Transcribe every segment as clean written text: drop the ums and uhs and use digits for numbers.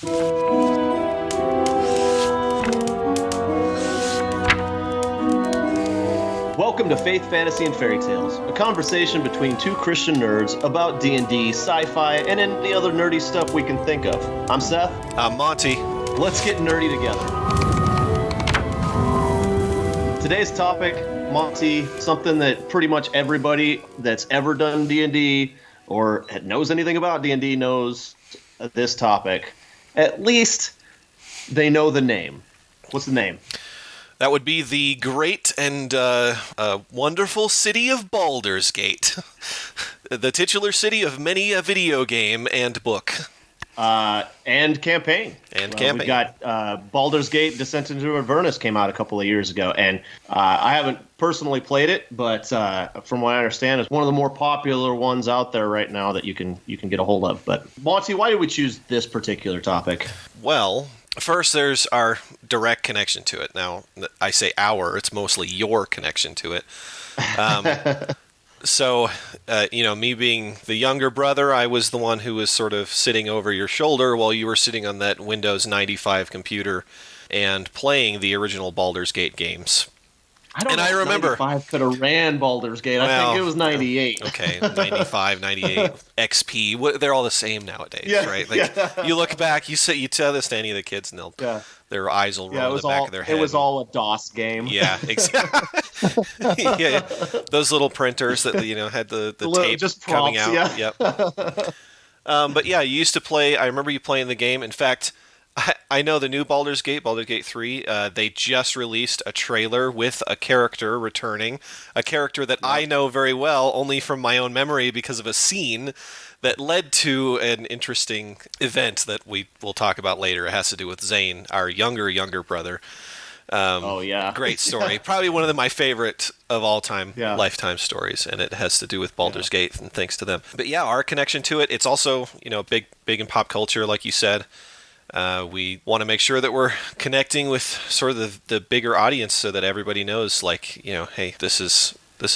Welcome to Faith, Fantasy, and Fairy Tales, a conversation between two Christian nerds about D&D, sci-fi, and any other nerdy stuff we can think of. I'm Seth. I'm Monty. Let's get nerdy together. Today's topic, Monty, something that pretty much everybody that's ever done D&D or knows anything about D&D knows this topic. At least they know the name. What's the name? That would be the great and wonderful city of Baldur's Gate. The titular city of many a video game and book. And campaign. We got Baldur's Gate Descent into Avernus came out a couple of years ago, and I haven't personally played it, but from what I understand, it's one of the more popular ones out there right now that you can get a hold of. But Monty, why did we choose this particular topic? Well, first, there's our direct connection to it. Now, I say our, it's mostly your connection to it. So, me being the younger brother, I was the one who was sort of sitting over your shoulder while you were sitting on that Windows 95 computer and playing the original Baldur's Gate games. I remember 95 could have ran Baldur's Gate. I think it was 98. Okay, 95, 98, XP. They're all the same nowadays, right? You look back, you tell this to any of the kids, and their eyes will roll in the back of their head. It was all a DOS game. Yeah, exactly. Yeah, those little printers that had the tape just prompts, coming out. Yeah. Yep. But yeah, you used to play. I remember you playing the game. In fact, I know the new Baldur's Gate 3, they just released a trailer with a character returning, a character that I know very well only from my own memory because of a scene that led to an interesting event that we will talk about later. It has to do with Zane, our younger brother. Great story. Probably one of my favorite of all time lifetime stories, and it has to do with Baldur's Gate, and thanks to them. But yeah, our connection to it, it's also, big in pop culture, like you said. We want to make sure that we're connecting with sort of the bigger audience so that everybody knows, hey, this is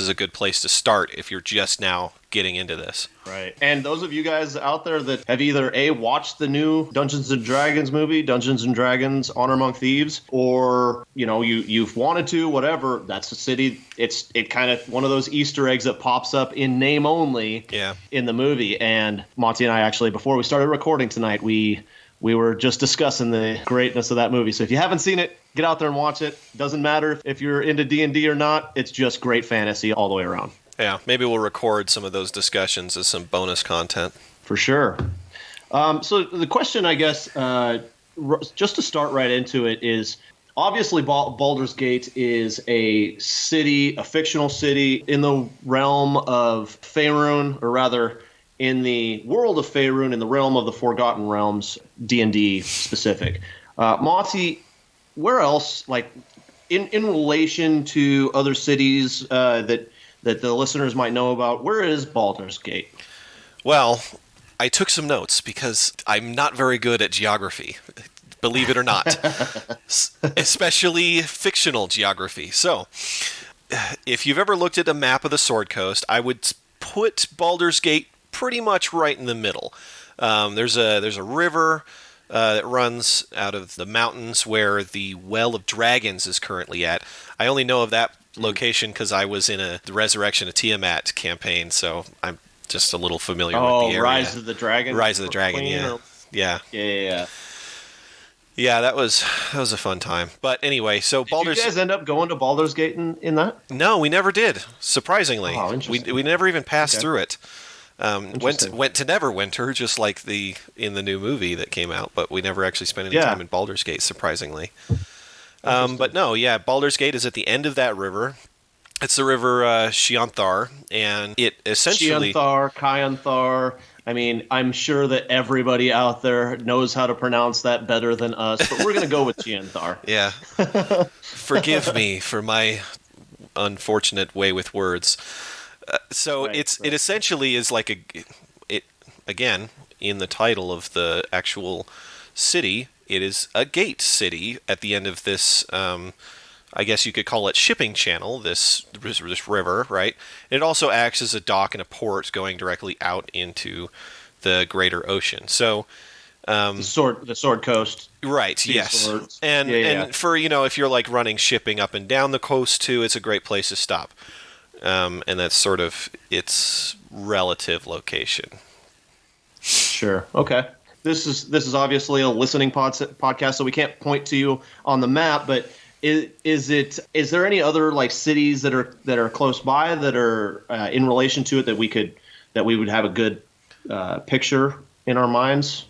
a good place to start if you're just now getting into this. Right. And those of you guys out there that have either watched the new Dungeons & Dragons movie, Dungeons & Dragons Honor Among Thieves, or, you've wanted to, whatever, that's a city. It kind of one of those Easter eggs that pops up in name only in the movie. And Monty and I actually, before we started recording tonight, we were just discussing the greatness of that movie. So if you haven't seen it, get out there and watch it. Doesn't matter if you're into D&D or not. It's just great fantasy all the way around. Yeah, maybe we'll record some of those discussions as some bonus content. For sure. So the question, I guess, just to start right into it, is obviously Baldur's Gate is a city, a fictional city in the realm of Faerun, or rather in the world of Faerun, in the realm of the Forgotten Realms, D&D specific. Monty, where else, like in relation to other cities that the listeners might know about, where is Baldur's Gate? Well, I took some notes because I'm not very good at geography, believe it or not, especially fictional geography. So, if you've ever looked at a map of the Sword Coast, I would put Baldur's Gate pretty much right in the middle. There's a river that runs out of the mountains where the Well of Dragons is currently at. I only know of that location because I was in the Resurrection of Tiamat campaign, so I'm just a little familiar with the area. Rise of the Dragon? Rise of the Dragon, yeah. Yeah, that was a fun time. But anyway, so Did you guys end up going to Baldur's Gate in that? No, we never did, surprisingly. Oh, interesting. We never even passed through it. Went to Neverwinter, just like in the new movie that came out, but we never actually spent any time in Baldur's Gate, surprisingly. But no, Baldur's Gate is at the end of that river. It's the river Shianthar, and it essentially... Shianthar. I mean, I'm sure that everybody out there knows how to pronounce that better than us, but we're going to go with Shianthar. Yeah. Forgive me for my unfortunate way with words. It essentially is like again, in the title of the actual city, it is a gate city at the end of this, I guess you could call it shipping channel, this river, right? It also acts as a dock and a port going directly out into the greater ocean. So The Sword Coast. Right, yes. Swords. And for, if you're like running shipping up and down the coast too, it's a great place to stop. And that's sort of its relative location. Sure. Okay. This is obviously a listening podcast, so we can't point to you on the map, but is there any other like cities that are close by that are in relation to it that we would have a good picture in our minds?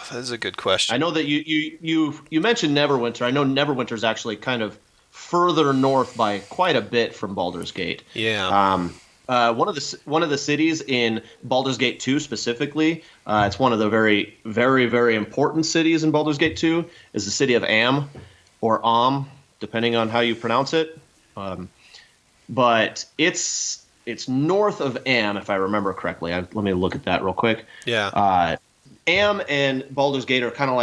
That is a good question. I know that you mentioned Neverwinter. I know Neverwinter is actually kind of further north by quite a bit from Baldur's Gate. Yeah. One of the cities in Baldur's Gate 2 specifically, it's one of the very, very, very important cities in Baldur's Gate 2, is the city of Am, or Am, depending on how you pronounce it. But it's north of Am, if I remember correctly. Let me look at that real quick. Yeah. Am and Baldur's Gate are kind of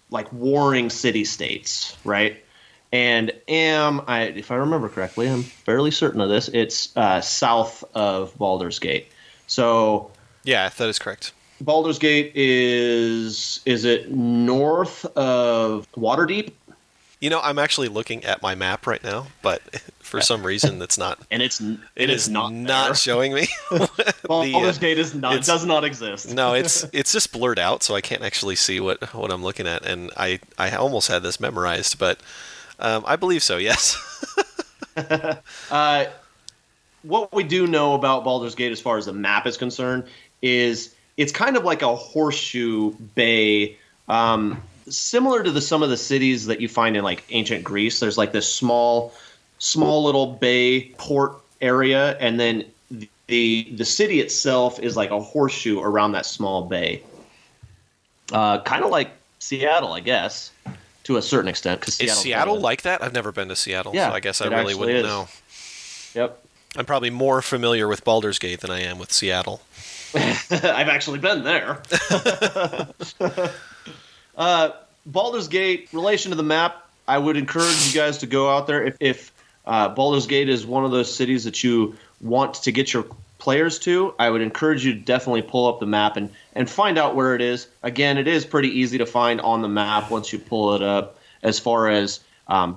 like warring city-states, right? And Am, if I remember correctly, I'm fairly certain of this, it's south of Baldur's Gate. So yeah, that is correct. Baldur's Gate is it north of Waterdeep? I'm actually looking at my map right now, but for some reason it's not. And it is not showing me. Baldur's Gate does not exist. No, it's just blurred out, so I can't actually see what I'm looking at. And I almost had this memorized, but I believe so. Yes. What we do know about Baldur's Gate, as far as the map is concerned, is it's kind of like a horseshoe bay. Similar to some of the cities that you find in like ancient Greece. There's like this small little bay port area, and then the city itself is like a horseshoe around that small bay. Kind of like Seattle, I guess, to a certain extent. Is Seattle like that? I've never been to Seattle, so I guess I really wouldn't know. Yep. I'm probably more familiar with Baldur's Gate than I am with Seattle. I've actually been there. Baldur's Gate, relation to the map, I would encourage you guys to go out there. If Baldur's Gate is one of those cities that you want to get your players to, I would encourage you to definitely pull up the map and find out where it is. Again, it is pretty easy to find on the map once you pull it up, as far as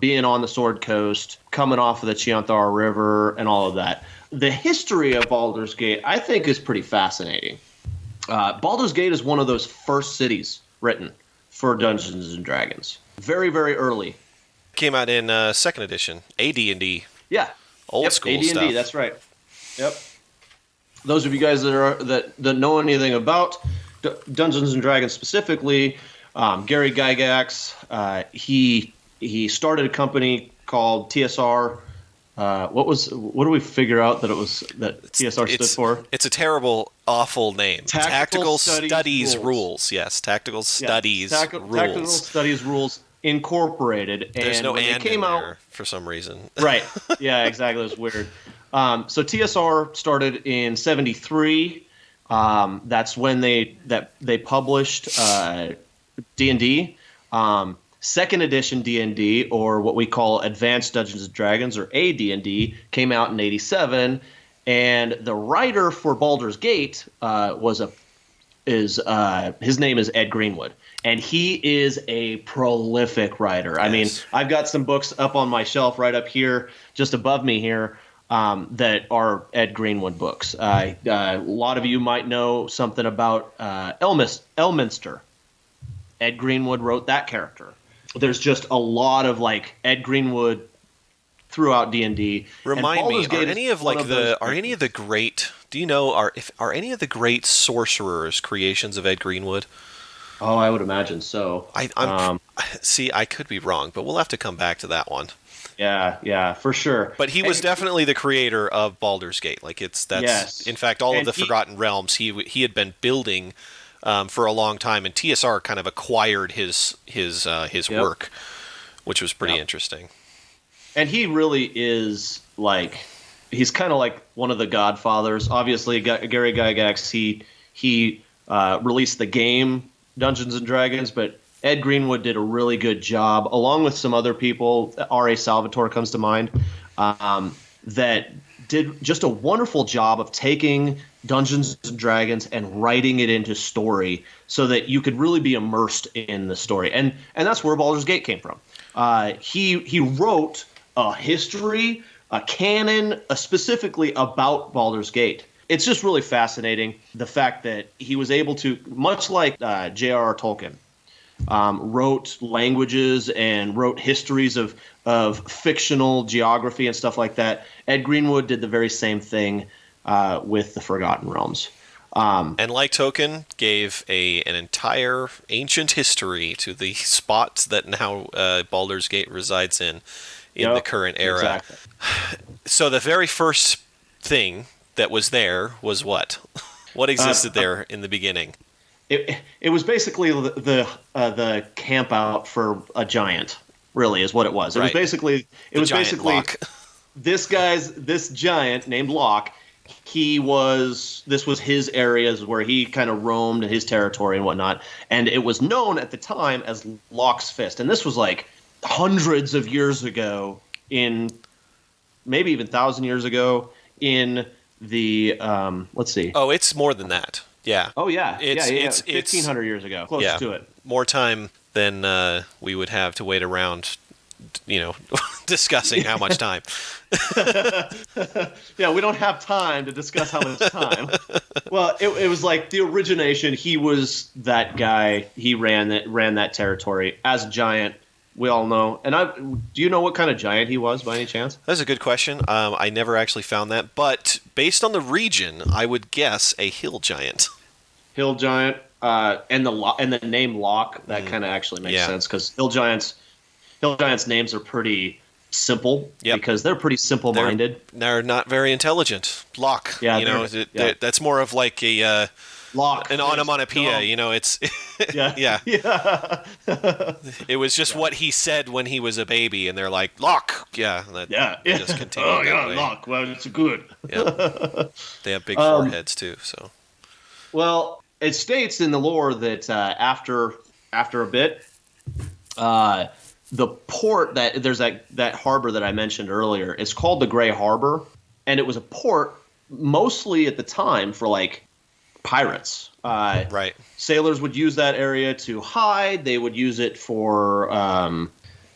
being on the Sword Coast, coming off of the Chianthar River, and all of that. The history of Baldur's Gate, I think, is pretty fascinating. Baldur's Gate is one of those first cities written for Dungeons and Dragons. Very, very early. Came out in second edition, AD&D. Yeah. Old school AD&D, stuff. That's right. Yep. Those of you guys that know anything about Dungeons and Dragons specifically, Gary Gygax, he started a company called TSR. What do we figure out that TSR stood for? It's a terrible, awful name. Tactical Studies Rules. Yes, Tactical Studies Rules. Tactical Studies Rules Incorporated. There's no and in there for some reason. Right. Yeah, exactly. It's weird. So TSR started in '73. That's when they published D&D. Second edition D&D, or what we call Advanced Dungeons and Dragons, or AD&D, came out in '87, and the writer for Baldur's Gate his name is Ed Greenwood, and he is a prolific writer. Yes. I mean, I've got some books up on my shelf right up here, just above me here, that are Ed Greenwood books. A lot of you might know something about Elminster. Ed Greenwood wrote that character. There's just a lot of like Ed Greenwood throughout D&D. Remind me, are any of the great? Do you know are any of the great sorcerers creations of Ed Greenwood? Oh, I would imagine so. See, I could be wrong, but we'll have to come back to that one. Yeah, for sure. But he was definitely the creator of Baldur's Gate. Yes. In fact, all of the Forgotten Realms he had been building for a long time, and TSR kind of acquired his work, which was pretty interesting. And he really is he's kind of like one of the godfathers. Obviously, Gary Gygax, he released the game Dungeons and Dragons, but Ed Greenwood did a really good job, along with some other people. R.A. Salvatore comes to mind, that did just a wonderful job of taking Dungeons and Dragons and writing it into story so that you could really be immersed in the story. And that's where Baldur's Gate came from. He wrote a history, a canon, specifically about Baldur's Gate. It's just really fascinating, the fact that he was able to, much like J.R.R. Tolkien, wrote languages and wrote histories of fictional geography and stuff like that. Ed Greenwood did the very same thing with the Forgotten Realms. And like Tolkien, gave an entire ancient history to the spot that now Baldur's Gate resides in the current era. Exactly. So the very first thing that was there was what? What existed there in the beginning? It was basically the camp out for a giant. Really, is what it was. It was basically Locke. this giant named Locke. This was his areas where he kind of roamed, his territory and whatnot, and it was known at the time as Locke's Fist. And this was like hundreds of years ago, in maybe even 1,000 years ago, in the let's see. Oh, it's more than that. Yeah. Oh yeah. It's 1,500 years ago. Close to it. More time than we would have to wait around, discussing how much time. Yeah, we don't have time to discuss how much time. Well, it was like the origination. He was that guy. He ran that territory as a giant. We all know. And do you know what kind of giant he was by any chance? That's a good question. I never actually found that, but based on the region, I would guess a hill giant. Hill giant, and the name Locke, that kind of actually makes sense, because hill giants' names are pretty simple, because they're pretty simple-minded. They're not very intelligent. Locke, that's more of like a Locke, an onomatopoeia. It's yeah. It was just what he said when he was a baby, and they're like Locke, just continued that way. Locke. Well, it's good. Yeah, they have big foreheads too. So, well, it states in the lore that after a bit, the port there's that harbor that I mentioned earlier is called the Gray Harbor, and it was a port mostly at the time for like pirates. Right. Sailors would use that area to hide. They would use it for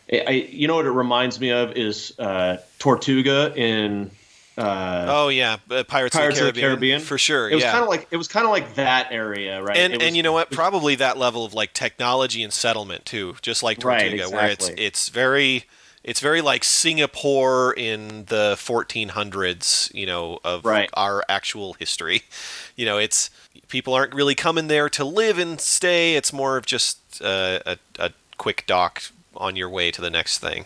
you know what it reminds me of is Tortuga in Pirates of the Caribbean for sure. It was kind of like that area, right? And you know what? Probably that level of like technology and settlement too, just like Tortuga, where it's very like Singapore in the 1400s, of our actual history. It's people aren't really coming there to live and stay. It's more of just a quick dock on your way to the next thing.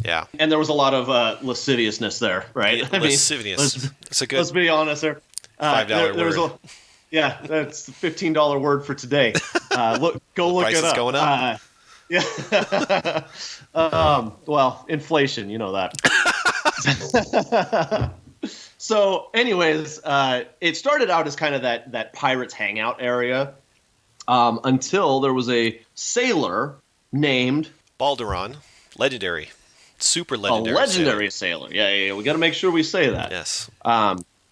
Yeah. And there was a lot of lasciviousness there, right? Lascivious. It's a good. Let's be honest there. $5 word. That's the $15 word for today. Go look it up. Price is going up. Well, inflation, you know that. So, anyways, it started out as kind of that pirates hangout area, until there was a sailor named Baldur, legendary, super legendary. A legendary sailor. Yeah. We got to make sure we say that. Yes.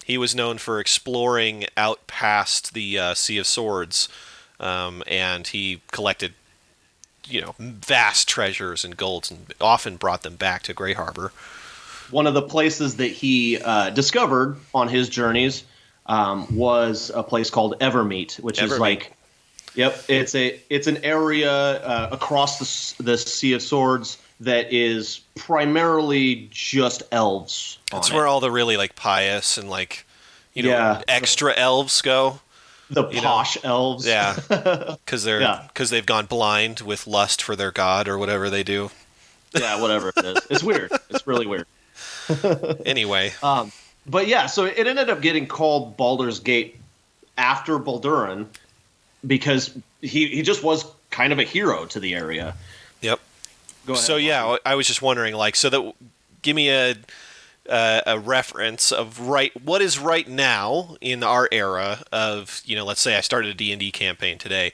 He was known for exploring out past the Sea of Swords, and he collected, vast treasures and golds, and often brought them back to Gray Harbor. One of the places that he discovered on his journeys was a place called Evermeet, which is like, it's an area across the Sea of Swords that is primarily just elves. That's where all the really like pious and like, extra elves go. The posh elves. Yeah, because they've gone blind with lust for their god or whatever they do. Yeah, whatever it is. It's weird. It's really weird. Anyway. But yeah, so it ended up getting called Baldur's Gate after Baldurin because he just was kind of a hero to the area. Yep. Go ahead. So yeah, I was just wondering, give me a reference of what is right now in our era of, let's say I started a D&D campaign today,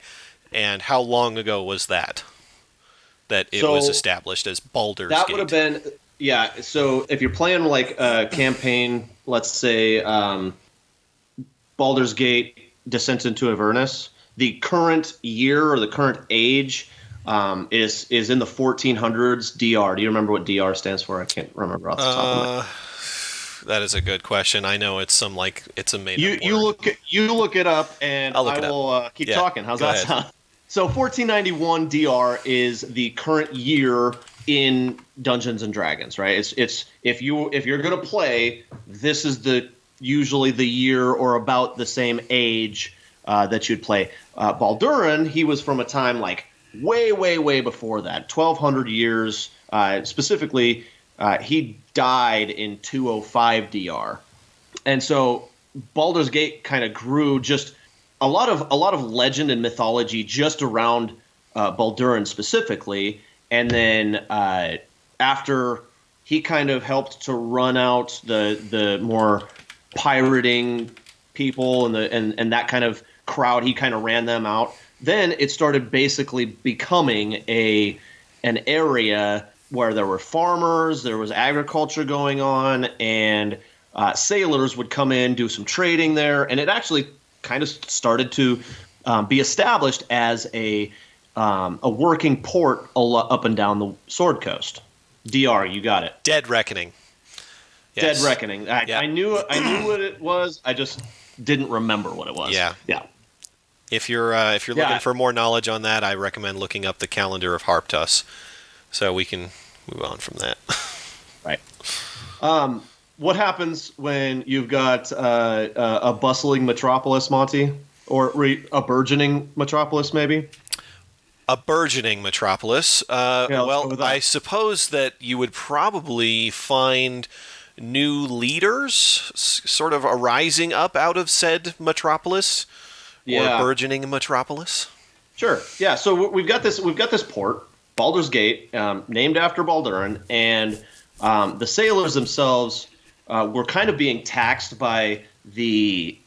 and how long ago was that it was established as Baldur's Gate? That would have been, so if you're playing like a campaign, let's say Baldur's Gate Descent into Avernus. The current year or the current age is in the 1400s DR. Do you remember what DR stands for? I can't remember off the top of my head. That is a good question. I know it's some it's a made up you word. you look it up, and I'll look it will keep talking. How's that sound? So 1491 DR is the current year in Dungeons and Dragons, right? It's if you're gonna play, this is usually the year or about the same age that you'd play. Baldurin, he was from a time like way before that, 1200 years specifically. He died in 205 DR, and so Baldur's Gate kind of grew just a lot of legend and mythology just around Baldurin specifically, and then after he kind of helped to run out the more pirating people and that kind of crowd, he kind of ran them out. Then it started basically becoming an area where there were farmers, there was agriculture going on, and sailors would come in, do some trading there, and it actually kind of started to be established as a working port up and down the Sword Coast. DR, you got it. Dead Reckoning. Yes. Dead Reckoning. I knew what it was. I just didn't remember what it was. Yeah. If you're looking for more knowledge on that, I recommend looking up the Calendar of Harptus, so we can move on from that. Right. What happens when you've got a bustling metropolis, Monty, or a burgeoning metropolis, maybe? A burgeoning metropolis. Well, I suppose that you would probably find new leaders sort of arising up out of said metropolis, or burgeoning metropolis. Sure. Yeah. So we've got this port, Baldur's Gate, named after Baldurin, and the sailors themselves were kind of being taxed by the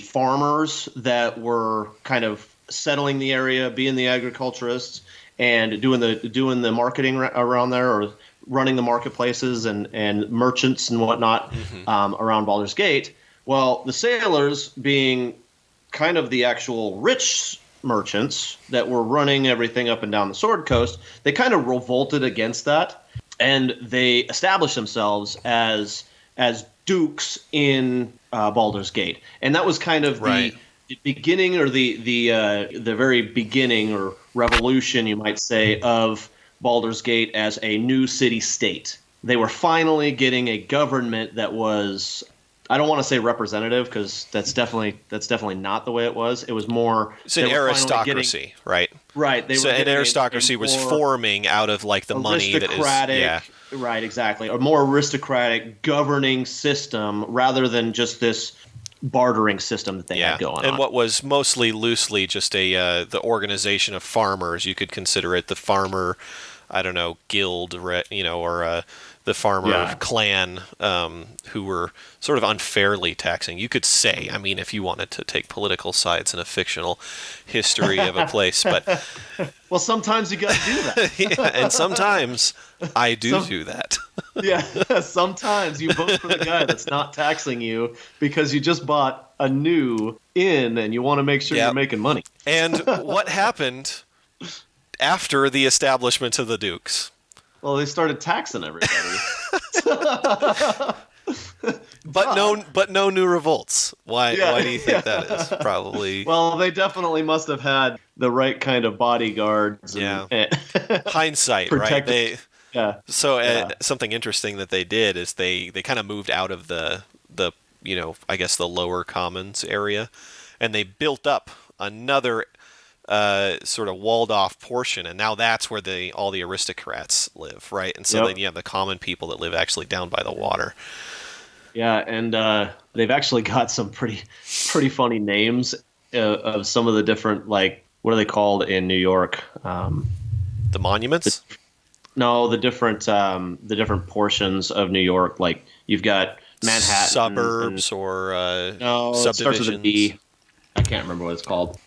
farmers that were kind of settling the area, being the agriculturists, and doing the marketing around there, or running the marketplaces and merchants and whatnot around Baldur's Gate. Well, the sailors, being kind of the actual rich merchants that were running everything up and down the Sword Coast, they kind of revolted against that, and they established themselves as dukes in Baldur's Gate, and that was kind of the beginning, or the very beginning, or revolution, you might say, of Baldur's Gate as a new city-state. They were finally getting a government that was, I don't want to say representative, because that's definitely not the way it was. It was more, it's an aristocracy, right? Right. So an aristocracy was forming out of like the money that is, right, exactly, a more aristocratic governing system rather than just this bartering system that they had going on. And what was mostly loosely just the organization of farmers. You could consider it the farmer, I don't know, guild, or the farmer clan, who were sort of unfairly taxing. You could say, I mean, if you wanted to take political sides in a fictional history of a place, but well, sometimes you got to do that. And sometimes I do that. Yeah, sometimes you vote for the guy that's not taxing you because you just bought a new inn and you want to make sure you're making money. And what happened after the establishment of the dukes? Well, they started taxing everybody. But no new revolts. Why do you think that is? Probably. Well, they definitely must have had the right kind of bodyguards. And hindsight, right? Something interesting that they did is they kind of moved out of the I guess the lower commons area, and they built up another sort of walled off portion, and now that's where all the aristocrats live, right? And so then you have the common people that live actually down by the water. Yeah, and they've actually got some pretty funny names of some of the different, like, what are they called in New York? The monuments? No, the different portions of New York. Like, you've got Manhattan, suburbs, or no, subdivisions. It starts with a B. I can't remember what it's called.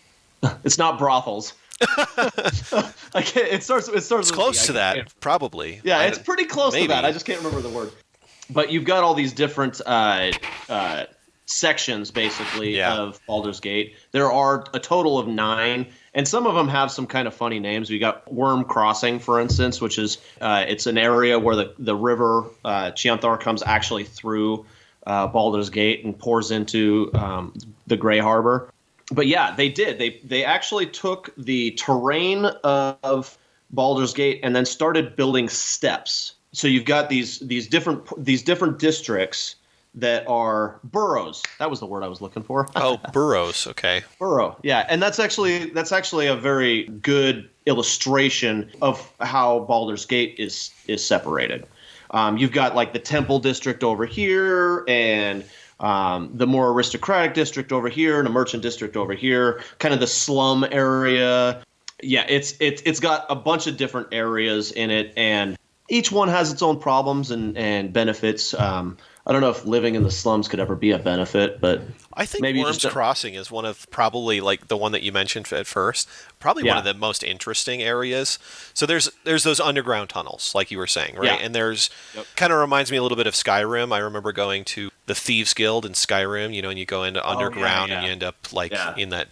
It's not brothels. It starts. It's close to that, probably. Yeah, it's pretty close to that. I just can't remember the word. But you've got all these different sections, basically, of Baldur's Gate. There are a total of 9, and some of them have some kind of funny names. We got Worm Crossing, for instance, which is it's an area where the river Chianthar comes actually through Baldur's Gate and pours into the Grey Harbor. But yeah, they did. They actually took the terrain of Baldur's Gate and then started building steps. So you've got these different districts that are boroughs. That was the word I was looking for. Oh, boroughs. Okay. Borough. Yeah, and that's actually a very good illustration of how Baldur's Gate is separated. You've got like the Temple District over here, and the more aristocratic district over here, and a merchant district over here. Kind of the slum area. Yeah, it's got a bunch of different areas in it, and each one has its own problems and benefits. I don't know if living in the slums could ever be a benefit, but I think maybe Worms Crossing is one of probably like the one that you mentioned at first, probably one of the most interesting areas. So there's those underground tunnels, like you were saying, right? Yeah. And there's kind of reminds me a little bit of Skyrim. I remember going to the Thieves Guild in Skyrim, and you go into underground and you end up like in that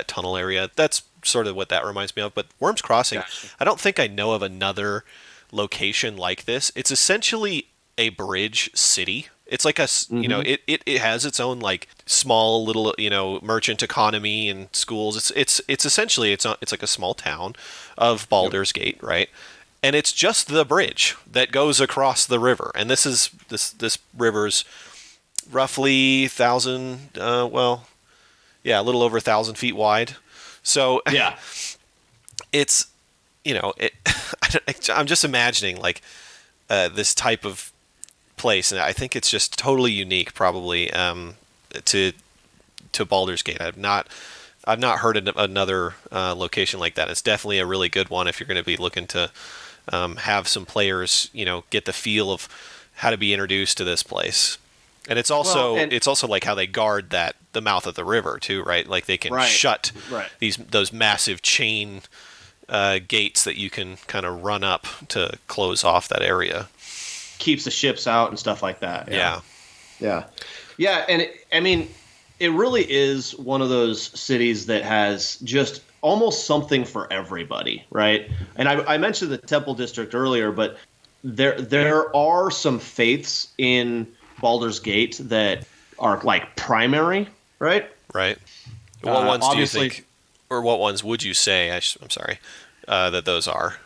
tunnel area. That's sort of what that reminds me of. But Worms Crossing, I don't think I know of another location like this. It's essentially a bridge city. It's like it has its own like small little merchant economy and schools. It's essentially it's like a small town of Baldur's Gate, right? And it's just the bridge that goes across the river. And this river's roughly 1,000 a little over 1,000 feet wide. So it's I'm just imagining like this type of place, and I think it's just totally unique, probably to Baldur's Gate. I've not heard of another location like that. It's definitely a really good one if you're going to be looking to have some players, get the feel of how to be introduced to this place. And it's also like how they guard the mouth of the river too, right? Like they can shut those massive chain gates that you can kind of run up to close off that area. Keeps the ships out and stuff like that. Yeah. And it really is one of those cities that has just almost something for everybody, right? And I mentioned the Temple District earlier, but there are some faiths in Baldur's Gate that are like primary, right? Right. What ones do you think, or what ones would you say? I'm sorry, that those are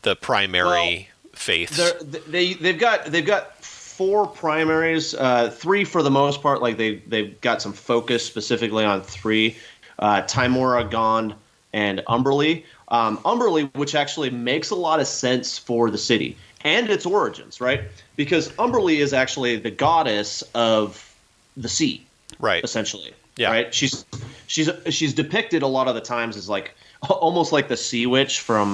the primary faiths. They've got 4 primaries, 3 for the most part. Like they've got some focus specifically on 3: Tymora, Gond, and Umberlee. Umberlee, which actually makes a lot of sense for the city and its origins, right? Because Umberlee is actually the goddess of the sea, right? Essentially, yeah. Right. She's depicted a lot of the times as like almost like the sea witch from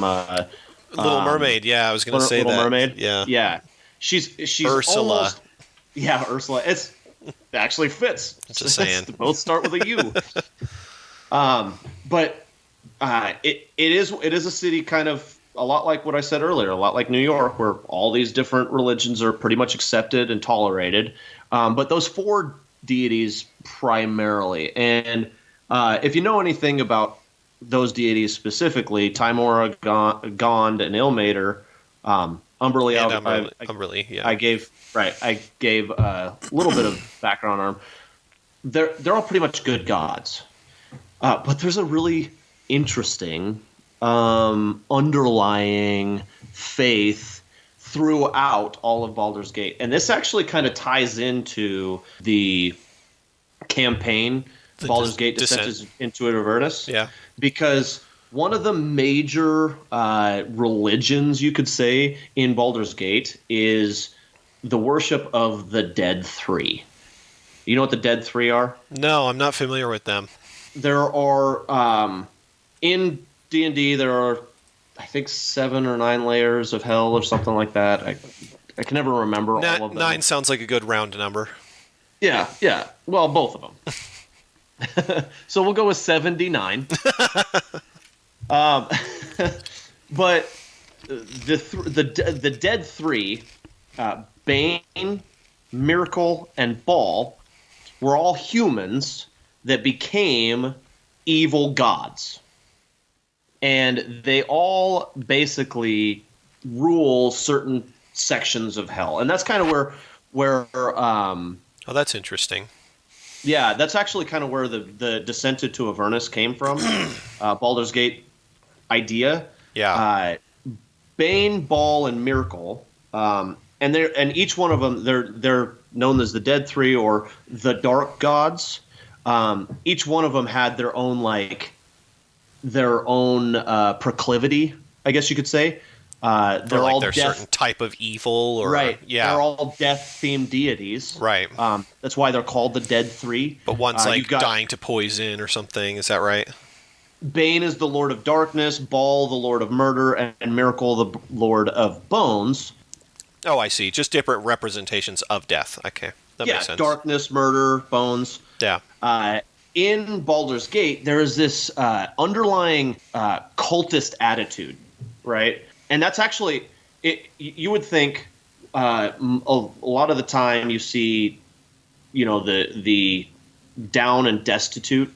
Little Mermaid. Yeah, I was going to say Little that. Mermaid. Yeah. She's Ursula. Almost, Ursula. It actually fits. It's a saying. Both start with a U. But it is a city kind of a lot like what I said earlier, a lot like New York, where all these different religions are pretty much accepted and tolerated. But those 4 deities primarily, and if you know anything about those deities specifically, Tymora, Gond, and Ilmater, Umberlee. Umberlee, yeah. I gave a little bit of background on them. They're all pretty much good gods, but there's a really interesting underlying faith throughout all of Baldur's Gate, and this actually kind of ties into the campaign. Baldur's Gate Descent into Avernus. Yeah. Because one of the major religions, you could say, in Baldur's Gate is the worship of the Dead Three. You know what the Dead Three are? No, I'm not familiar with them. There are, in D&D, there are, I think, 7 or 9 layers of hell or something like that. I can never remember all of them. 9 sounds like a good round number. Yeah. Well, both of them. So we'll go with 79. But the Dead Three, Bane, Miracle, and Ball, were all humans that became evil gods. And they all basically rule certain sections of hell. And that's kind of where oh, that's interesting. Yeah, that's actually kind of where the Descent into Avernus came from. Baldur's Gate idea. Yeah. Bane, Baal, and Miracle. And each one of them, they're known as the Dead Three or the Dark Gods. Each one of them had their own proclivity, I guess you could say. They're all their certain type of evil, or right. Yeah, they're all death-themed deities. Right. That's why they're called the Dead Three. But one's dying to poison or something. Is that right? Bane is the Lord of Darkness, Baal the Lord of Murder, and Miracle the Lord of Bones. Oh, I see. Just different representations of death. Okay, that makes sense. Darkness, murder, bones. Yeah. In Baldur's Gate, there is this underlying cultist attitude, right? And that's actually you would think a lot of the time you see, the down and destitute.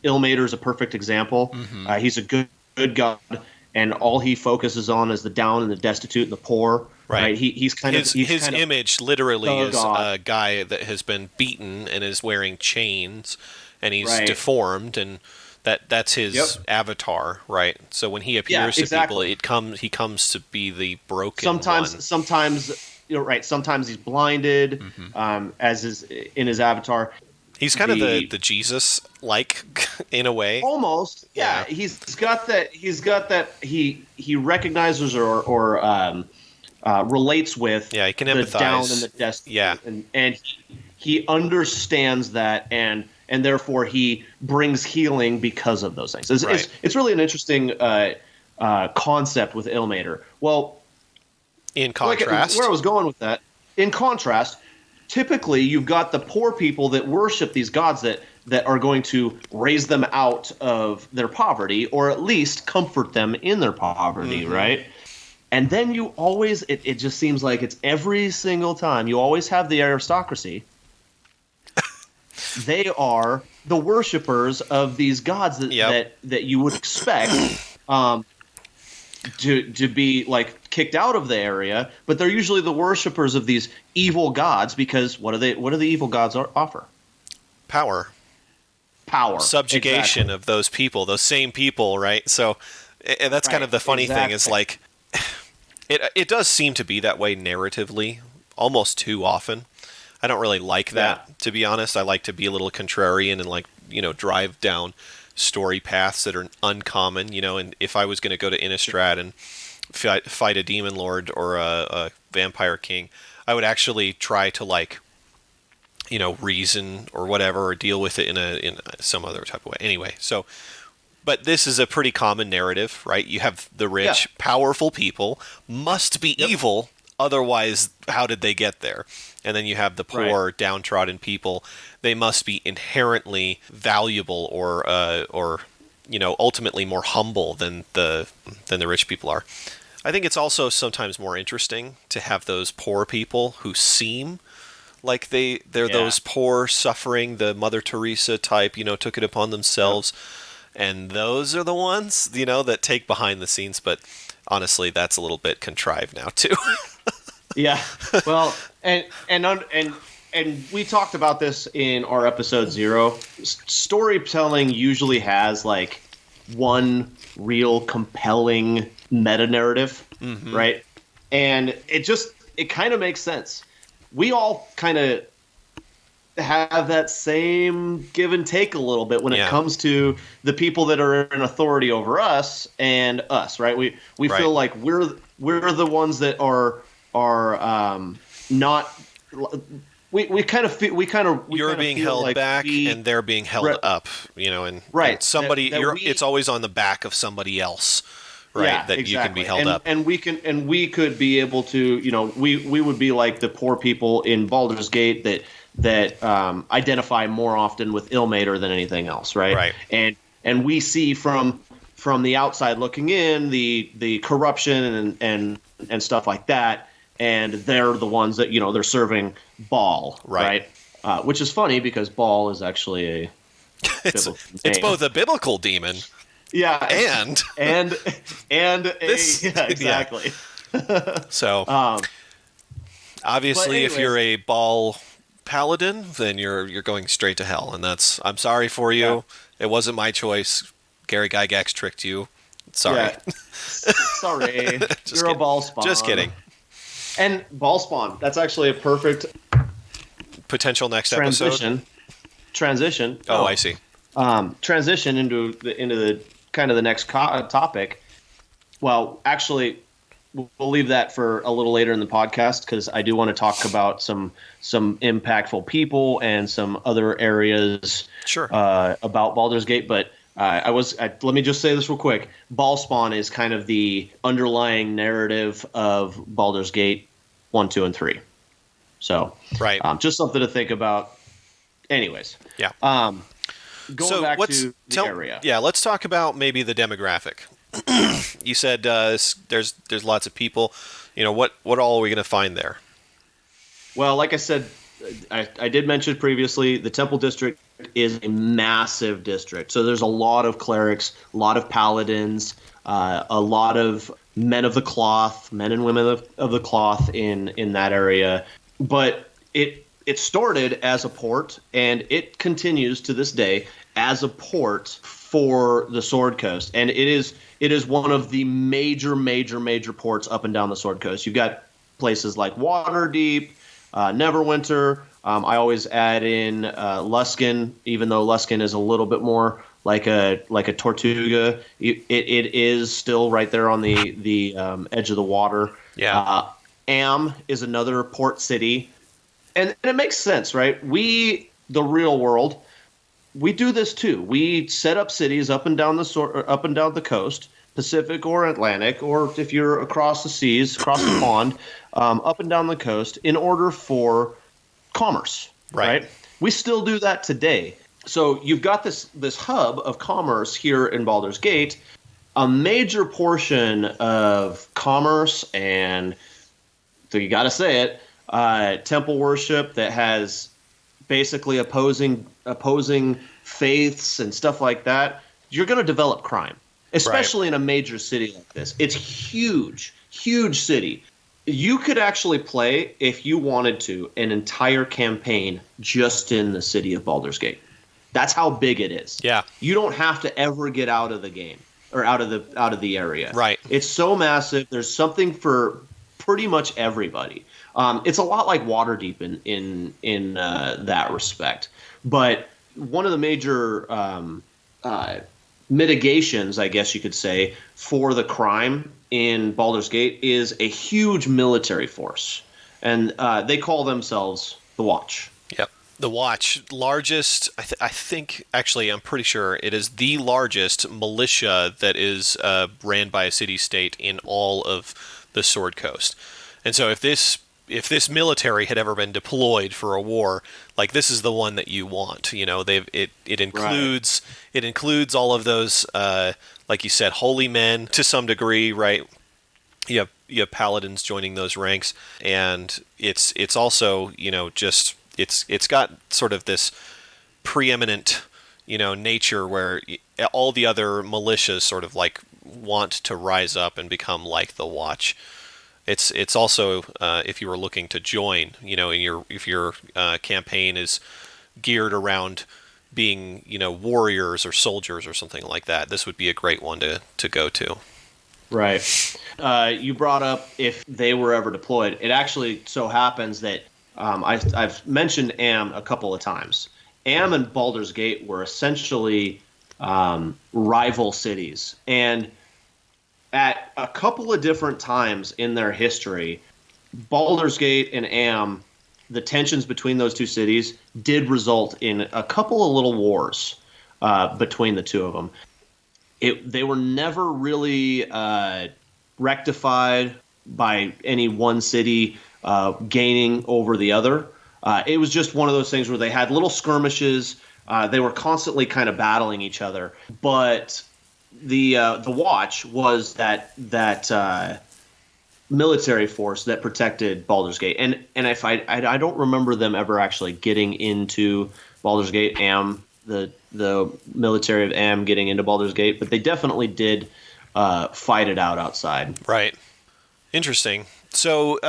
Ilmater is a perfect example. Mm-hmm. He's a good god, and all he focuses on is the down and the destitute and the poor. Right. His image literally is a guy that has been beaten and is wearing chains, and he's deformed, and that's his avatar, right? So when he appears to people, he comes to be the broken one. Sometimes he's blinded, as is in his avatar. He's kind of the Jesus in a way. Almost, yeah. He's got that. He recognizes or relates with. Yeah, he can the empathize. Down and the destitute. Yeah, and he understands that, and therefore he brings healing because of those things. It's really an interesting concept with Ilmater. Well, in contrast, where I was going with that. In contrast, typically you've got the poor people that worship these gods that are going to raise them out of their poverty, or at least comfort them in their poverty, right? And then you always, it just seems like it's every single time, you always have the aristocracy. They are the worshipers of these gods that you would expect to be kicked out of the area, but they're usually the worshipers of these evil gods, because what do the evil gods offer? Power, subjugation of those people, those same people, right? So, and that's kind of the funny thing is it does seem to be that way narratively, almost too often. I don't really like that, to be honest. I like to be a little contrarian and drive down story paths that are uncommon, and if I was going to go to Innistrad and fight a demon lord or a vampire king, I would actually try to reason or whatever, or deal with it in some other type of way. Anyway, so, but this is a pretty common narrative, right? You have the rich, powerful people must be evil, otherwise how did they get there? And then you have the poor, downtrodden people. They must be inherently valuable or ultimately more humble than the rich people are. I think it's also sometimes more interesting to have those poor people who seem like they're those poor, suffering, the Mother Teresa type, took it upon themselves. And those are the ones, that take behind the scenes. But honestly, that's a little bit contrived now too. Yeah. Well, and we talked about this in our episode 0. Storytelling usually has one real compelling meta narrative, right? And it kind of makes sense. We all kind of have that same give and take a little bit when it comes to the people that are in authority over us and us, right? We feel like we're the ones that are not. We kind of you're being held back and they're being held up, and somebody it's always on the back of somebody else, right? You can be held up, and we could be able to, we would be like the poor people in Baldur's Gate that identify more often with Ilmater than anything else, right? Right. And we see from the outside looking in the corruption and stuff like that. And they're the ones that, they're serving Baal, right? which is funny because Baal is actually a it's both a biblical demon. Yeah, and this, yeah, exactly. Yeah. So obviously, if you're a Baal paladin, then you're going straight to hell, and I'm sorry for you. Yeah. It wasn't my choice. Gary Gygax tricked you. Sorry. Yeah. Sorry. You're a Baal spawn. Just kidding. And Baal spawn. That's actually a perfect potential next episode. Transition. Oh, I see. Transition into the kind of the next topic. Well, actually, we'll leave that for a little later in the podcast because I do want to talk about some impactful people and some other areas. Sure. About Baldur's Gate, but let me just say this real quick. Baal spawn is kind of the underlying narrative of Baldur's Gate 1, 2, and 3. So, right. Just something to think about. Anyways. Yeah. Going back to the area. Yeah, let's talk about maybe the demographic. You said there's lots of people. What all are we going to find there? Well, like I said, I did mention previously, the Temple District is a massive district. So there's a lot of clerics, a lot of paladins, a lot of men of the cloth, men and women of the cloth in that area. But it started as a port, and it continues to this day as a port for the Sword Coast. And it is one of the major ports up and down the Sword Coast. You've got places like Waterdeep, Neverwinter. I always add in Luskan, even though Luskan is a little bit more like a Tortuga. It is still right there on the edge of the water. Yeah. Am is another port city, and it makes sense, right? We, the real world, we do this too. We set up cities up and down the coast, Pacific or Atlantic, or if you're across the seas, across the pond, up and down the coast, in order for commerce, right? We still do that today. So you've got this hub of commerce here in Baldur's Gate. A major portion of commerce and, so you got to say it, temple worship that has basically opposing faiths and stuff like that. You're going to develop crime, especially in a major city like this. It's huge city. You could actually play, if you wanted to, an entire campaign just in the city of Baldur's Gate. That's how big it is. Yeah. You don't have to ever get out of the game or out of the area. Right. It's so massive. There's something for pretty much everybody. It's a lot like Waterdeep in that respect. But one of the major mitigations, I guess you could say, for the crime in Baldur's Gate is a huge military force, and they call themselves the Watch. Yep, the Watch, largest. I think actually, I'm pretty sure it is the largest militia that is ran by a city-state in all of the Sword Coast. And so, if this military had ever been deployed for a war, like, this is the one that you want. It includes all of those, like you said, holy men to some degree, right? You have paladins joining those ranks, and it's also just it's got sort of this preeminent nature where all the other militias sort of like want to rise up and become like the Watch. It's also if you were looking to join, if your campaign is geared around being warriors or soldiers or something like that, this would be a great one to go to. Right. You brought up if they were ever deployed. It actually so happens that I've mentioned Am a couple of times. Am and Baldur's Gate were essentially rival cities, and at a couple of different times in their history, Baldur's Gate and Am, the tensions between those two cities did result in a couple of little wars between the two of them. They were never really rectified by any one city gaining over the other. It was just one of those things where they had little skirmishes. They were constantly kind of battling each other. But the Watch was that military force that protected Baldur's Gate. And if I don't remember them ever actually getting into Baldur's Gate, the military of Am getting into Baldur's Gate, but they definitely did fight it out outside. Right. Interesting. So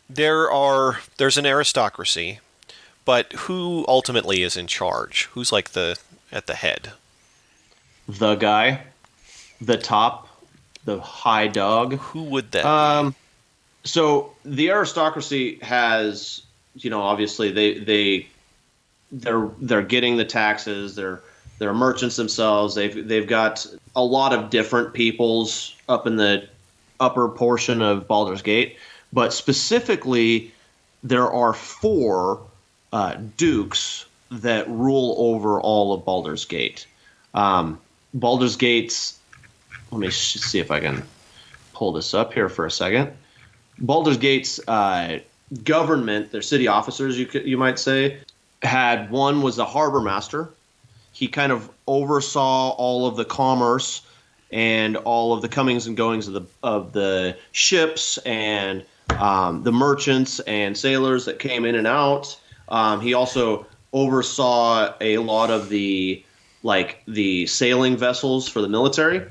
there's an aristocracy, but who ultimately is in charge? Who's like at the head? The guy, the top, the high dog. Who would that be? So the aristocracy has, obviously they're getting the taxes. They're merchants themselves. They've got a lot of different peoples up in the upper portion of Baldur's Gate, but specifically there are 4 dukes that rule over all of Baldur's Gate. Baldur's Gate's, let me see if I can pull this up here for a second. Baldur's Gate's government, their city officers, you might say, one was the harbor master. He kind of oversaw all of the commerce and all of the comings and goings of the ships and the merchants and sailors that came in and out. He also oversaw a lot of the sailing vessels for the military.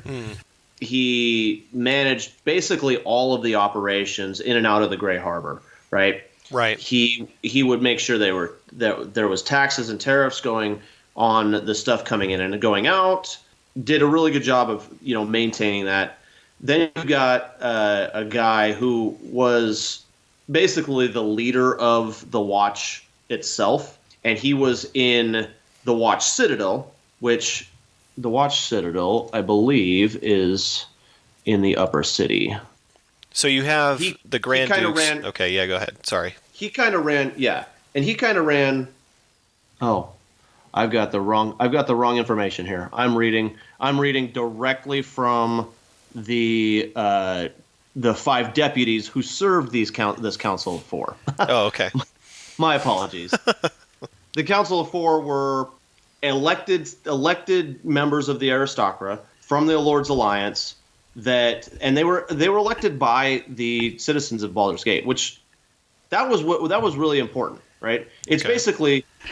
He managed basically all of the operations in and out of the Gray Harbor, right? Right. He would make sure that there was taxes and tariffs going on the stuff coming in and going out. Did a really good job of maintaining that. Then you got a guy who was basically the leader of the Watch itself, and he was in the Watch Citadel, which the Watch Citadel, I believe, is in the upper city. So you have the Grand Dukes. Okay, yeah, go ahead. Sorry. He kind of ran, yeah, and he kind of ran. Oh, I've got the wrong information here. I'm reading directly from the 5 deputies who served this Council of 4. Oh, okay. My apologies. The Council of 4 were elected members of the aristocracy from the Lord's Alliance and they were elected by the citizens of Baldur's Gate, which that was really important, right? It's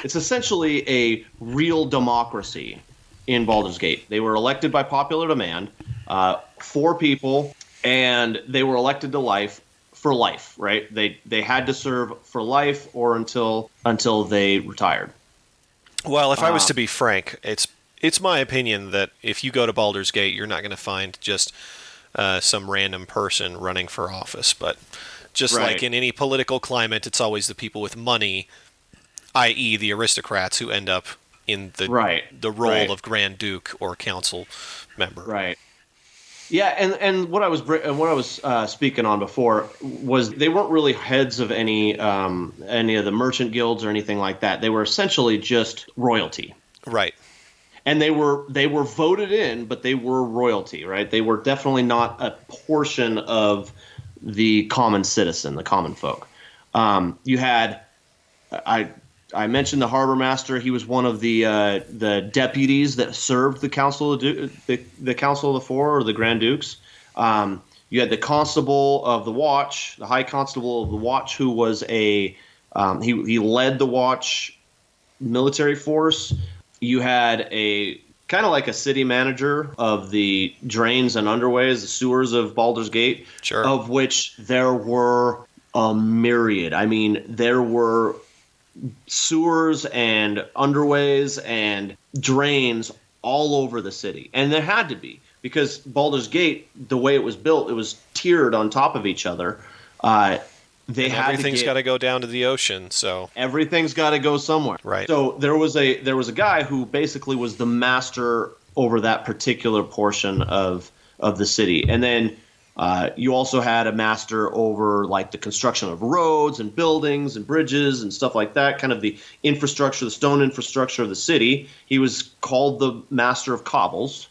it's essentially a real democracy in Baldur's Gate. They were elected by popular demand, 4 people, and they were elected to life for life, right? They had to serve for life or until they retired. Well, if I was to be frank, it's my opinion that if you go to Baldur's Gate, you're not going to find just some random person running for office. But just like in any political climate, it's always the people with money, i.e. the aristocrats, who end up in the role of Grand Duke or council member. Right. Yeah, and what I was speaking on before was they weren't really heads of any of the merchant guilds or anything like that. They were essentially just royalty. Right. And they were voted in, but they were royalty, right? They were definitely not a portion of the common citizen, the common folk. You had I mentioned the harbor master. He was one of the deputies that served the council of the Council of the 4 or the Grand Dukes. You had the constable of the Watch, the high constable of the Watch, who was he led the Watch military force. You had a kind of like a city manager of the drains and underways, the sewers of Baldur's Gate, sure. Of which there were a myriad. I mean, there were sewers and underways and drains all over the city. And there had to be, because Baldur's Gate, the way it was built, it was tiered on top of each other. Everything's got to go down to the ocean, so everything's got to go somewhere. Right. So there was a guy who basically was the master over that particular portion of the city, and then you also had a master over like the construction of roads and buildings and bridges and stuff like that, kind of the infrastructure, the stone infrastructure of the city. He was called the master of cobbles,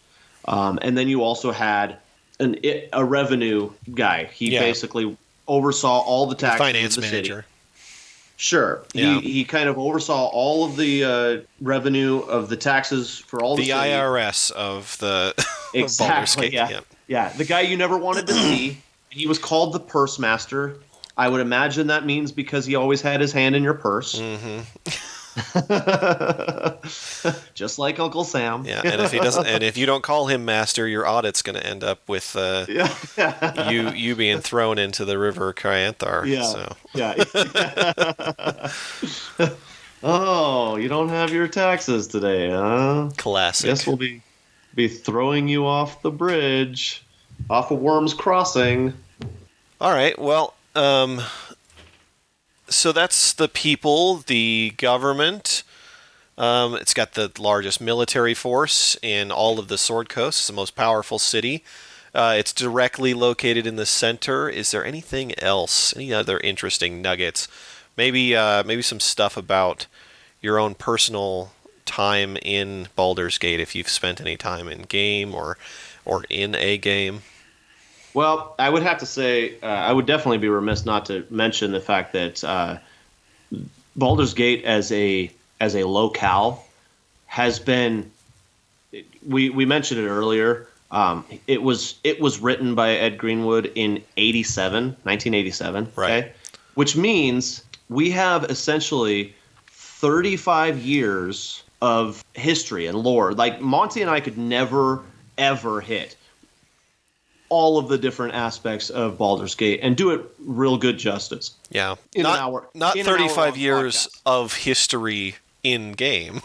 and then you also had a revenue guy. He basically oversaw all the taxes finance of the manager. City. Sure. Yeah. He kind of oversaw all of the revenue of the taxes for all the city. IRS of the exactly. Baldur's Gate. Yeah. The guy you never wanted to see, He was called the Purse Master. I would imagine that means because he always had his hand in your purse. Mm-hmm. Just like Uncle Sam. Yeah, and if he doesn't, and if you don't call him master, your audit's going to end up with you being thrown into the river Cyanthar. Yeah. So. Yeah. Oh, you don't have your taxes today, huh? Classic. Guess we'll be throwing you off the bridge, off of Worms Crossing. All right. Well, so that's the people, the government. It's got the largest military force in all of the Sword Coast. It's the most powerful city. It's directly located in the center. Is there anything else? Any other interesting nuggets? Maybe some stuff about your own personal time in Baldur's Gate, if you've spent any time in game or in a game. Well, I would have to say I would definitely be remiss not to mention the fact that Baldur's Gate as a locale has been. We mentioned it earlier. It was written by Ed Greenwood in 1987. Right. Okay? Which means we have essentially 35 years of history and lore. Like Monty and I could never ever hit all of the different aspects of Baldur's Gate and do it real good justice. Yeah. Not 35 years of history in game.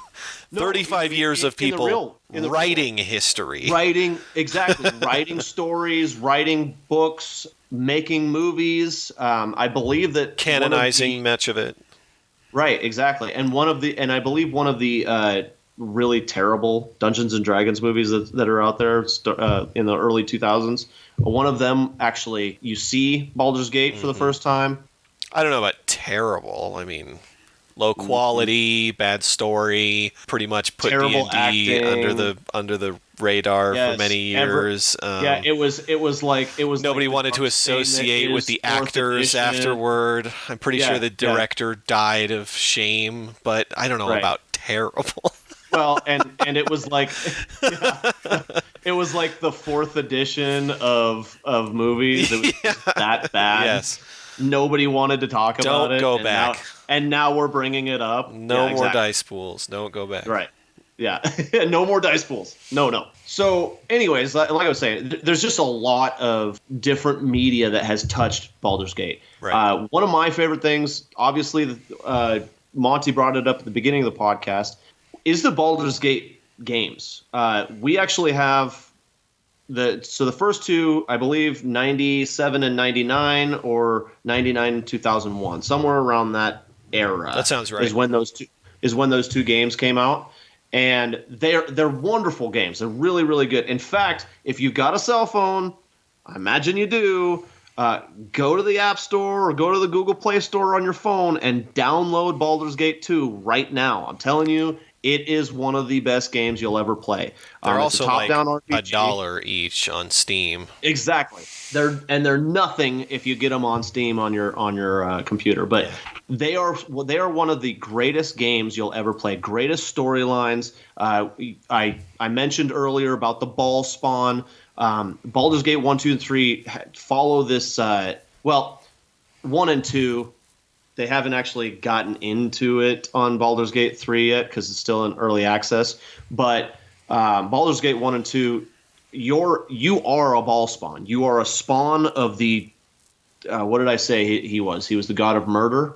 No, 35 years of people writing history. Writing stories, writing books, making movies. I believe that canonizing much of it. Right, exactly. And I believe one of the really terrible Dungeons and Dragons movies that are out there in the early 2000s. One of them, actually, you see Baldur's Gate for the first time. I don't know about terrible. I mean, low quality, bad story, pretty much put terrible D&D acting. under the radar for many years. It was nobody like wanted to associate with the actors afterward. I'm pretty sure the director died of shame, but I don't know about terrible. Well, and it was like it was like the 4th edition of movies. It was that bad. Yes. Nobody wanted to talk about it. Don't go back. Now we're bringing it up. No more dice pools. Don't go back. Right. Yeah. No more dice pools. No. So, anyways, like I was saying, there's just a lot of different media that has touched Baldur's Gate. Right. One of my favorite things, obviously, Monty brought it up at the beginning of the podcast, is the Baldur's Gate games. We actually have the first two, I believe, 97 and 99, or 99 and 2001, somewhere around that era. That sounds right. Is when those two games came out, and they're wonderful games. They're really, really good. In fact, if you've got a cell phone, I imagine you do. Go to the App Store or go to the Google Play Store on your phone and download Baldur's Gate 2 right now. I'm telling you, it is one of the best games you'll ever play. They're also like RPG. $1 each on Steam. Exactly. They're nothing if you get them on Steam on your computer. But they are one of the greatest games you'll ever play. Greatest storylines. I mentioned earlier about the ball spawn. Baldur's Gate 1, 2, and 3 follow this. 1 and 2. They haven't actually gotten into it on Baldur's Gate 3 yet because it's still in early access. But Baldur's Gate 1 and 2, you are a ball spawn. You are a spawn of the what did I say he was? He was the god of murder.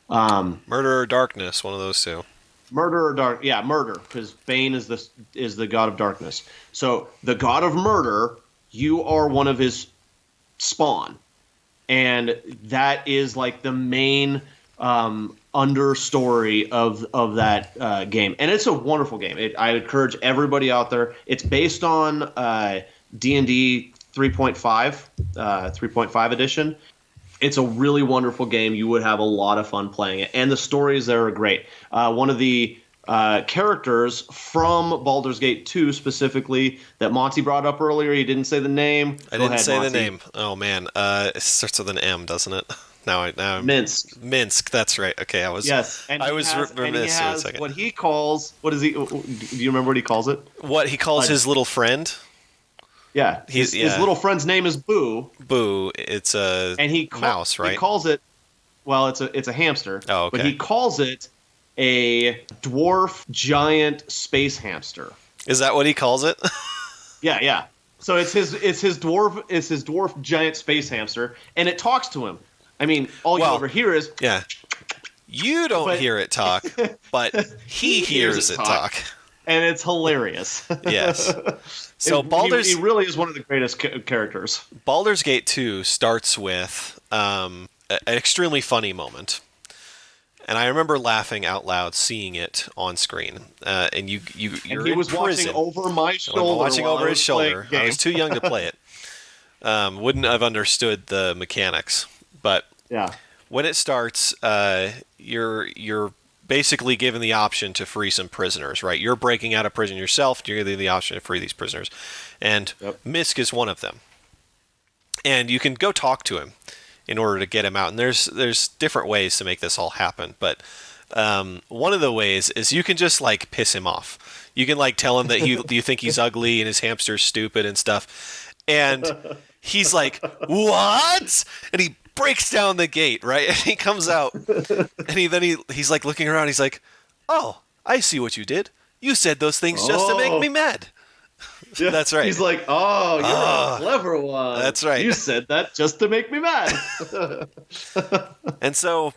Murder or darkness, one of those two. Murder or dark? Yeah, murder, because Bane is the god of darkness. So the god of murder, you are one of his spawn. And that is like the main understory of that game, and it's a wonderful game. I encourage everybody out there. It's based on D&D 3.5, 3.5 edition. It's a really wonderful game. You would have a lot of fun playing it, and the stories there are great. One of the characters from Baldur's Gate 2 specifically that Monty brought up earlier. He didn't say the name. I didn't say the name. Oh man, it starts with an M, doesn't it? Now Minsk. Minsk. That's right. Okay, I was. Yes, and I was remiss for a second. What he calls. What is he? Do you remember what he calls it? What he calls his little friend? Yeah, his little friend's name is Boo. Boo. It's a mouse, right? He calls it. Well, it's a hamster. Oh, okay. But he calls it a dwarf giant space hamster. Is that what he calls it? Yeah. So it's his dwarf giant space hamster, and it talks to him. I mean, all you ever hear is You don't hear it talk, but he hears it talk. And it's hilarious. Yes. So he really is one of the greatest characters. Baldur's Gate 2 starts with an extremely funny moment. And I remember laughing out loud seeing it on screen. And you're he was in prison. watching over my shoulder. Watching over his shoulder. I was too young to play it. Wouldn't have understood the mechanics. But when it starts, you're basically given the option to free some prisoners, right? You're breaking out of prison yourself. You're given the option to free these prisoners. And Misk is one of them. And you can go talk to him in order to get him out. And there's different ways to make this all happen. But one of the ways is you can just, like, piss him off. You can, like, tell him that you think he's ugly and his hamster's stupid and stuff. And he's like, what? And he breaks down the gate, right? And he comes out, and he's like looking around. He's like, "Oh, I see what you did. You said those things just to make me mad." Yeah, that's right. He's like, "Oh, you're a clever one." That's right. You said that just to make me mad. And so,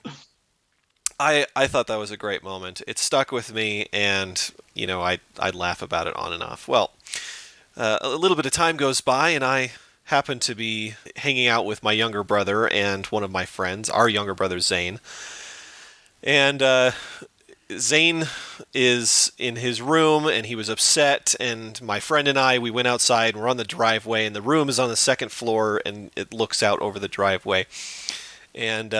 I thought that was a great moment. It stuck with me, and I'd laugh about it on and off. Well, a little bit of time goes by, and I happened to be hanging out with my younger brother and one of my friends, our younger brother Zane. And Zane is in his room, and he was upset, and my friend and I, we went outside, and we're on the driveway, and the room is on the second floor, and it looks out over the driveway. And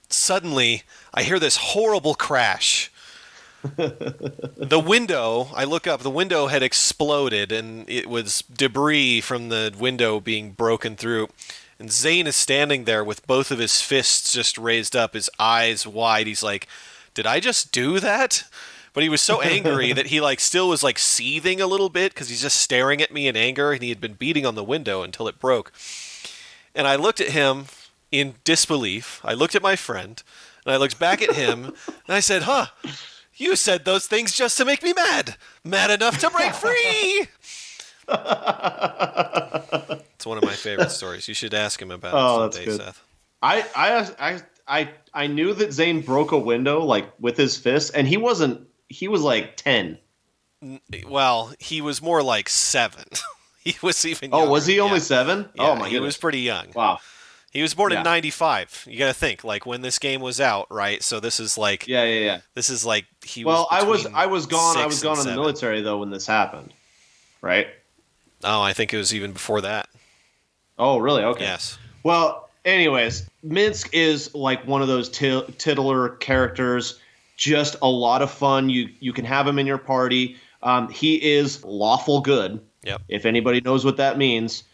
suddenly, I hear this horrible crash. The window, I look up, the window had exploded, and it was debris from the window being broken through. And Zane is standing there with both of his fists just raised up, his eyes wide. He's like, did I just do that? But he was so angry that he still was seething a little bit because he's just staring at me in anger, and he had been beating on the window until it broke. And I looked at him in disbelief. I looked at my friend, and I looked back at him, and I said, you said those things just to make me mad. Mad enough to break free. It's one of my favorite stories. You should ask him about it someday, that's good. Seth. I knew that Zane broke a window with his fist, and he was 10. Well, he was more like 7. He was even younger. Oh, was he only 7? Yeah, oh my goodness. He was pretty young. Wow. He was born in 95. You got to think when this game was out, right? So this is yeah. This is he was. Well, I was gone. I was gone in the military though when this happened, right? Oh, I think it was even before that. Oh, really? Okay. Yes. Well, anyways, Misk is one of those titular characters. Just a lot of fun. You can have him in your party. He is lawful good. Yep. If anybody knows what that means.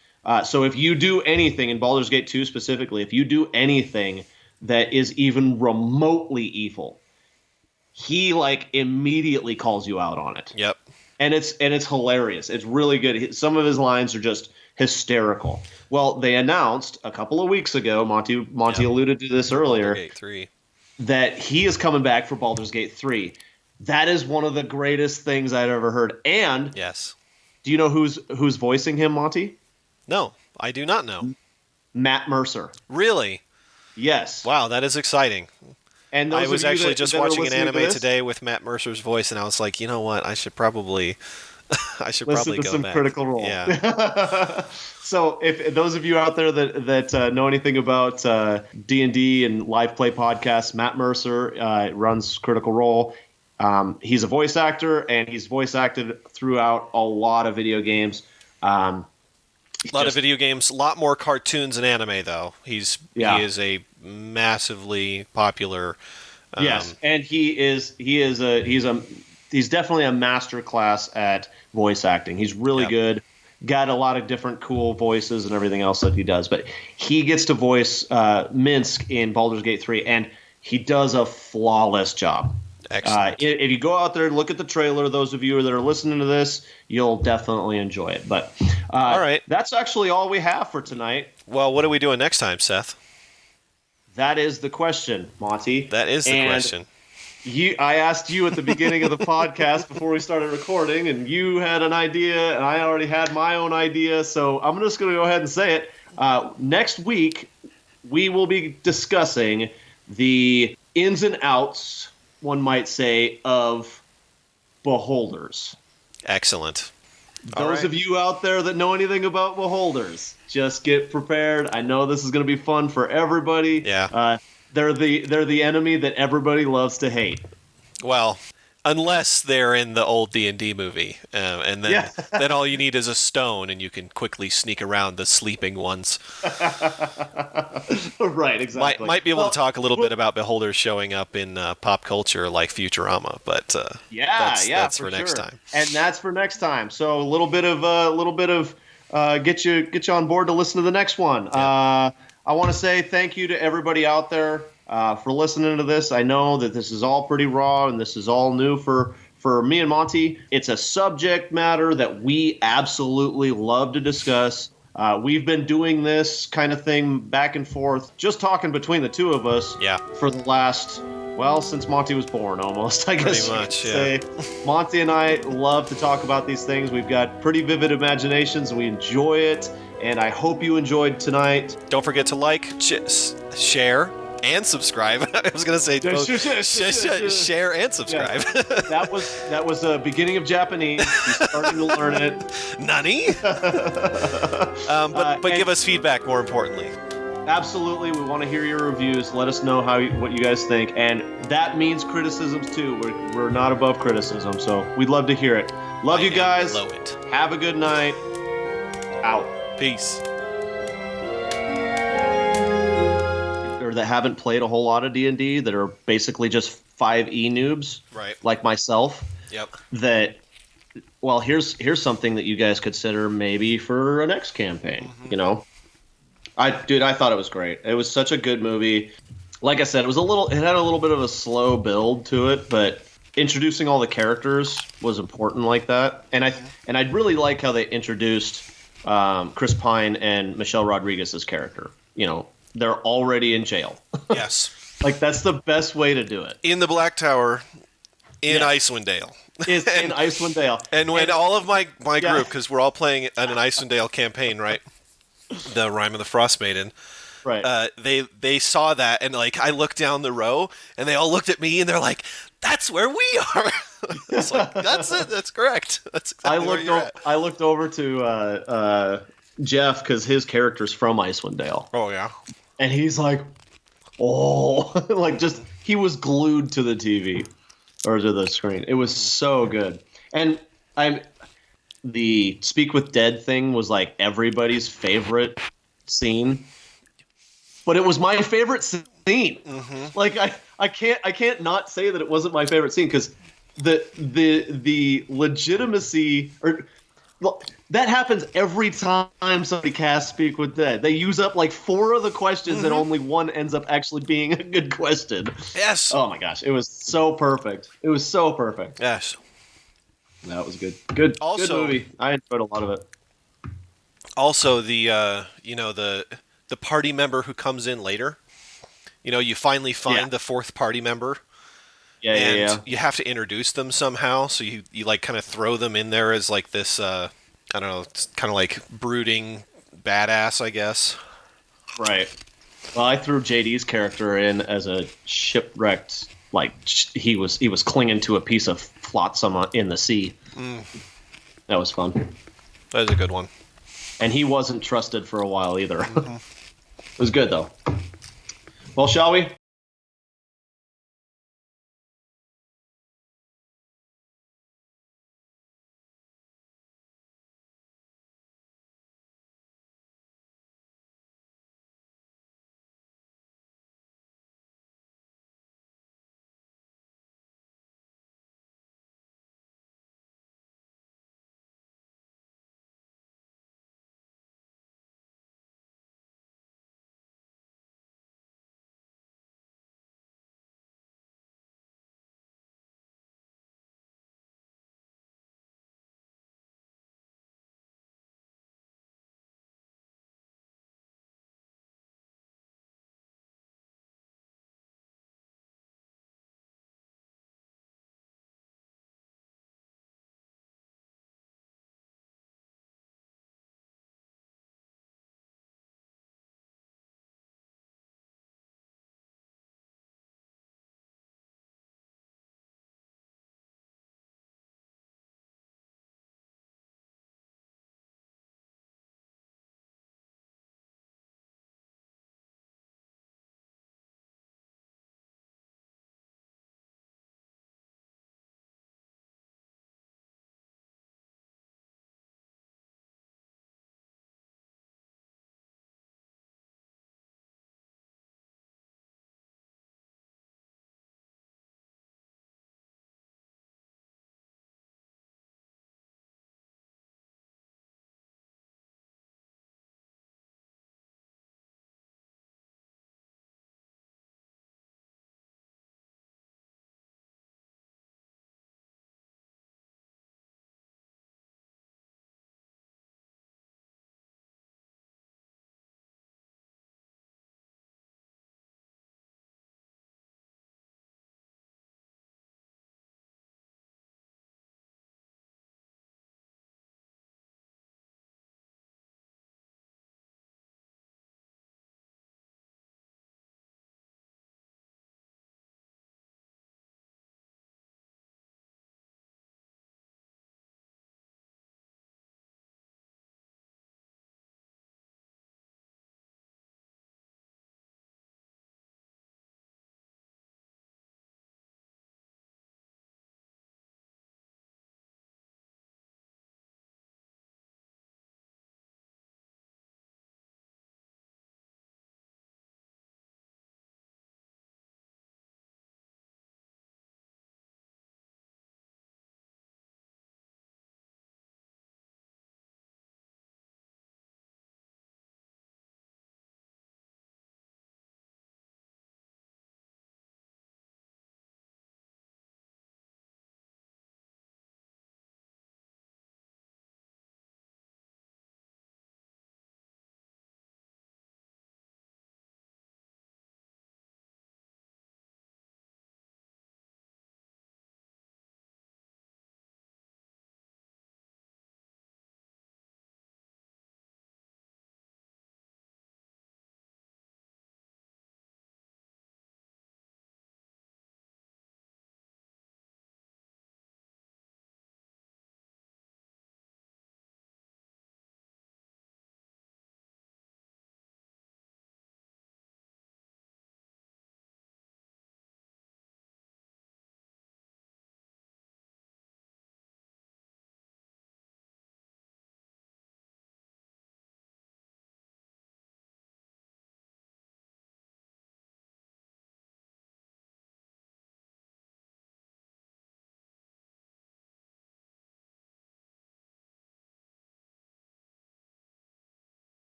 So if you do anything in Baldur's Gate 2 specifically, if you do anything that is even remotely evil, he immediately calls you out on it. Yep. And it's hilarious. It's really good. Some of his lines are just hysterical. Well, they announced a couple of weeks ago, Monty alluded to this earlier, Baldur's Gate 3, that he is coming back for Baldur's Gate 3. That is one of the greatest things I've ever heard. And yes. Do you know who's voicing him, Monty? No, I do not know. Matt Mercer. Really? Yes. Wow, that is exciting. And I was actually just watching an anime today with Matt Mercer's voice, and I was like, you know what? I should probably listen probably to go some back. Critical Role. Yeah. So if those of you out there that know anything about D&D and live play podcasts, Matt Mercer runs Critical Role. He's a voice actor, and he's voice acted throughout a lot of video games. A lot of video games, a lot more cartoons and anime, though. He is a massively popular. Yes, and he's definitely a master class at voice acting. He's really good. Got a lot of different cool voices and everything else that he does. But he gets to voice Misk in Baldur's Gate 3, and he does a flawless job. Excellent. If you go out there and look at the trailer, those of you that are listening to this, you'll definitely enjoy it. But All right. That's actually all we have for tonight. Well, what are we doing next time, Seth? That is the question, Monty. That is the question. I asked you at the beginning of the podcast before we started recording, and you had an idea, and I already had my own idea, so I'm just going to go ahead and say it. Next week, we will be discussing the ins and outs, one might say, of beholders. Excellent. Those of you out there that know anything about beholders, just get prepared. I know this is going to be fun for everybody. Yeah. They're the enemy that everybody loves to hate. Well, unless they're in the old D&D movie, and then then all you need is a stone, and you can quickly sneak around the sleeping ones. Right, exactly. Might be able to talk a little bit about beholders showing up in pop culture like Futurama, but that's for next time. And that's for next time. So a little bit of get you on board to listen to the next one. Yeah. I want to say thank you to everybody out there for listening to this. I know that this is all pretty raw and this is all new for me and Monty. It's a subject matter that we absolutely love to discuss. We've been doing this kind of thing back and forth, just talking between the two of us for the last, since Monty was born almost, I guess. Pretty much, say. Monty and I love to talk about these things. We've got pretty vivid imaginations. We enjoy it. And I hope you enjoyed tonight. Don't forget to like, share, and subscribe. I was going to say share and subscribe. Yeah. That was a beginning of Japanese. You're starting to learn it. Nani? But give us feedback, more importantly. Absolutely. We want to hear your reviews. Let us know what you guys think. And that means criticisms, too. We're not above criticism, so we'd love to hear it. Love you guys. Below it. Have a good night. Out. Peace. Or that haven't played a whole lot of D&D, that are basically just 5e noobs, right? Like myself. Yep. That, here's something that you guys consider maybe for a next campaign. Mm-hmm. You know, I thought it was great. It was such a good movie. Like I said, it had a little bit of a slow build to it, but introducing all the characters was important like that. And I'd really like how they introduced Chris Pine and Michelle Rodriguez's character. You know, they're already in jail. Yes. Like, that's the best way to do it. In the Black Tower, in Icewind Dale. In Icewind Dale. And when all of my group, because we're all playing an Icewind Dale campaign, right? The Rime of the Frost Maiden. Right. They saw that, and like I looked down the row, and they all looked at me, and they're like, "That's where we are." It's like, that's it. That's correct. That's exactly where you're at. I looked over to Jeff because his character's from Icewind Dale. Oh yeah. And he's like, "Oh," like he was glued to the TV or to the screen. It was so good. And the Speak with Dead thing was like everybody's favorite scene. But it was my favorite scene. Mm-hmm. Like I can't not say that it wasn't my favorite scene, because the legitimacy that happens every time somebody casts Speak with Dead. They use up like 4 of the questions, and only one ends up actually being a good question. Yes. Oh my gosh, it was so perfect. It was so perfect. Yes. That was good. Good. Also, good movie. I enjoyed a lot of it. Also, the party member who comes in later. You know, you finally find the 4th party member. Yeah. You have to introduce them somehow, so you like kind of throw them in there as like this, I don't know, it's kind of like brooding badass, I guess. Right. Well, I threw JD's character in as a shipwrecked, like he was clinging to a piece of flotsam in the sea. That was fun. That was a good one. And he wasn't trusted for a while either. It was good, though. Well, shall we?